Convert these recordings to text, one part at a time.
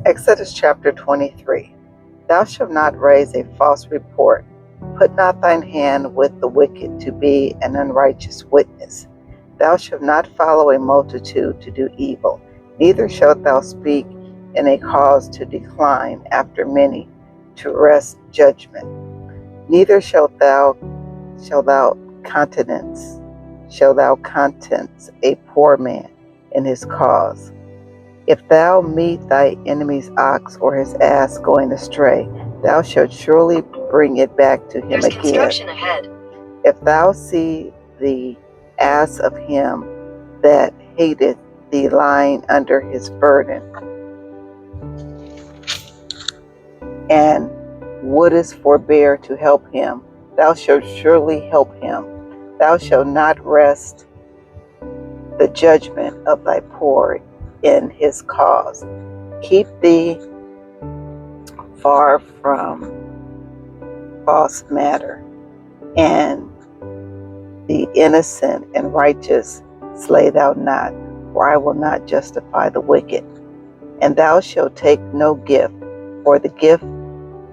Exodus chapter 23. Thou shalt not raise a false report. Put not thine hand with the wicked to be an unrighteous witness. Thou shalt not follow a multitude to do evil, neither shalt thou speak in a cause to decline after many, to wrest judgment. Neither shalt thou countenance a poor man in his cause. If thou meet thy enemy's ox or his ass going astray, thou shalt surely bring it back to him There's again. construction ahead. If thou see the ass of him that hateth thee lying under his burden, and wouldest forbear to help him, thou shalt surely help him. Thou shalt not wrest the judgment of thy poor in his cause. Keep thee far from false matter, and the innocent and righteous slay thou not, for I will not justify the wicked. And thou shalt take no gift, for the gift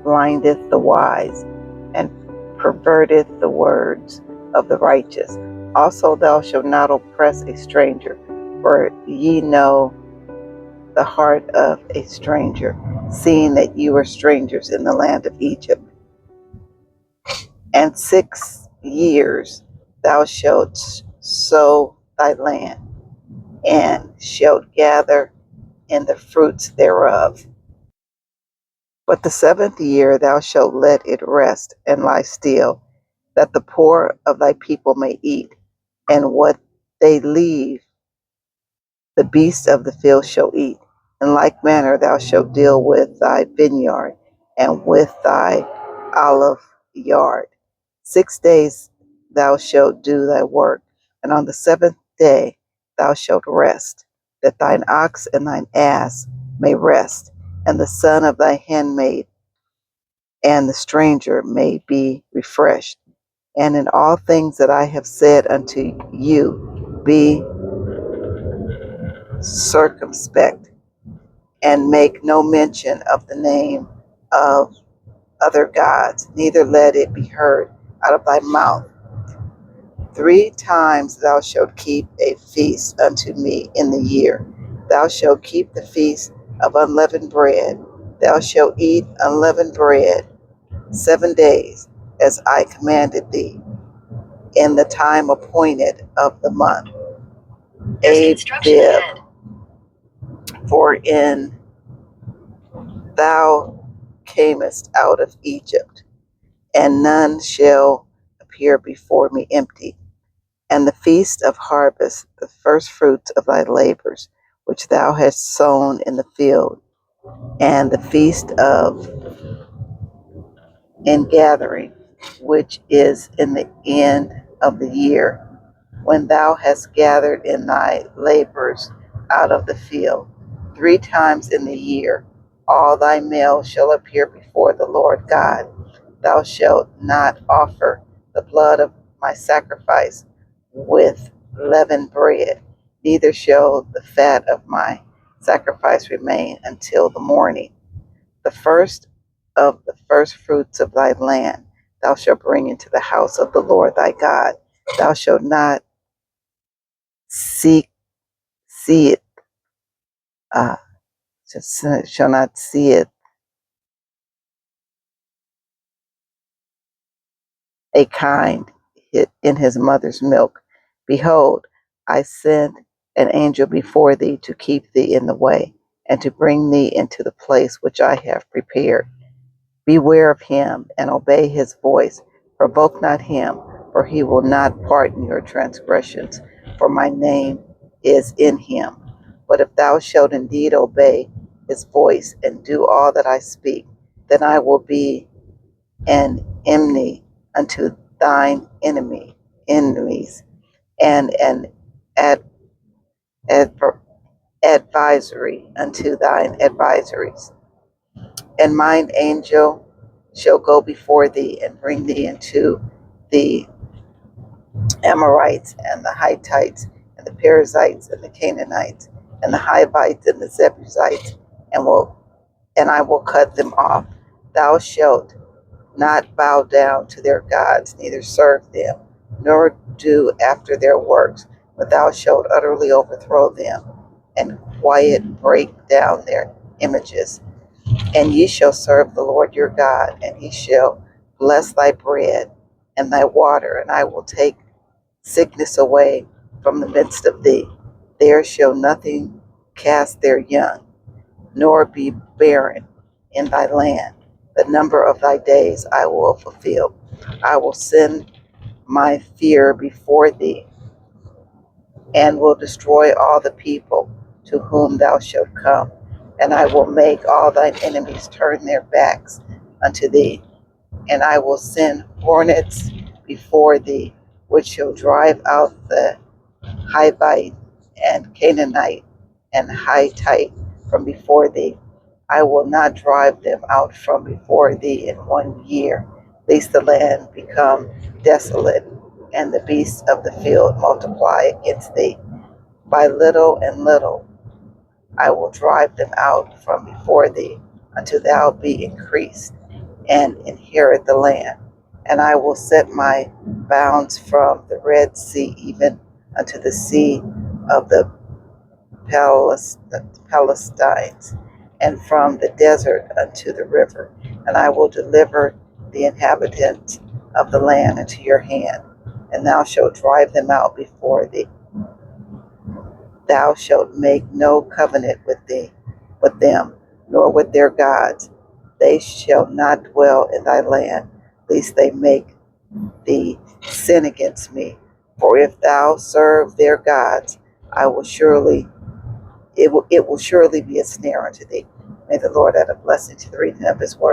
blindeth the wise, and perverteth the words of the righteous. Also thou shalt not oppress a stranger, for ye know the heart of a stranger, seeing that you were strangers in the land of Egypt. And 6 years thou shalt sow thy land, and shalt gather in the fruits thereof. But the 7th year thou shalt let it rest and lie still, that the poor of thy people may eat, and what they leave the beasts of the field shall eat. In like manner thou shalt deal with thy vineyard and with thy olive yard. 6 days thou shalt do thy work, and on the 7th day thou shalt rest, that thine ox and thine ass may rest, and the son of thy handmaid and the stranger may be refreshed. And in all things that I have said unto you, be circumspect, and make no mention of the name of other gods, neither let it be heard out of thy mouth. 3 times thou shalt keep a feast unto me in the year. Thou shalt keep the feast of unleavened bread. Thou shalt eat unleavened bread 7 days, as I commanded thee, in the time appointed of the month. Abib, for in thou camest out of Egypt, and none shall appear before me empty. And the feast of harvest, the first fruits of thy labors, which thou hast sown in the field, and the feast of ingathering, which is in the end of the year, when thou hast gathered in thy labors out of the field. 3 times in the year all thy males shall appear before the Lord God. Thou shalt not offer the blood of my sacrifice with leavened bread, neither shall the fat of my sacrifice remain until the morning. The first of the first fruits of thy land thou shalt bring into the house of the Lord thy God. Thou shalt not see it, shall not see it a kind in his mother's milk. Behold, I send an angel before thee to keep thee in the way, and to bring thee into the place which I have prepared. Beware of him, and obey his voice. Provoke not him, for he will not pardon your transgressions, for my name is in him. But if thou shalt indeed obey his voice, and do all that I speak, then I will be an enemy unto thine enemies, and an advisory unto thine advisories. And mine angel shall go before thee, and bring thee into the Amorites, and the Hittites, and the Perizzites, and the Canaanites, and the Hivites, and the Jebusites, and will and I will cut them off. Thou shalt not bow down to their gods, neither serve them, nor do after their works, but thou shalt utterly overthrow them, and quiet break down their images. And ye shall serve the Lord your God, and he shall bless thy bread and thy water, and I will take sickness away from the midst of thee. There shall nothing cast their young, nor be barren in thy land. The number of thy days I will fulfill. I will send my fear before thee, and will destroy all the people to whom thou shalt come. And I will make all thine enemies turn their backs unto thee. And I will send hornets before thee, which shall drive out the Hivite and Canaanite and Hittite from before thee. I will not drive them out from before thee in 1 year, lest the land become desolate, and the beasts of the field multiply against thee. By little and little I will drive them out from before thee, until thou be increased, and inherit the land. And I will set my bounds from the Red Sea even unto the sea of the Palestines, and from the desert unto the river. And I will deliver the inhabitants of the land into your hand, and thou shalt drive them out before thee. Thou shalt make no covenant with them, nor with their gods. They shall not dwell in thy land, lest they make thee sin against me. For if thou serve their gods, I will surely it will surely be a snare unto thee. May the Lord add a blessing to the reading of his word.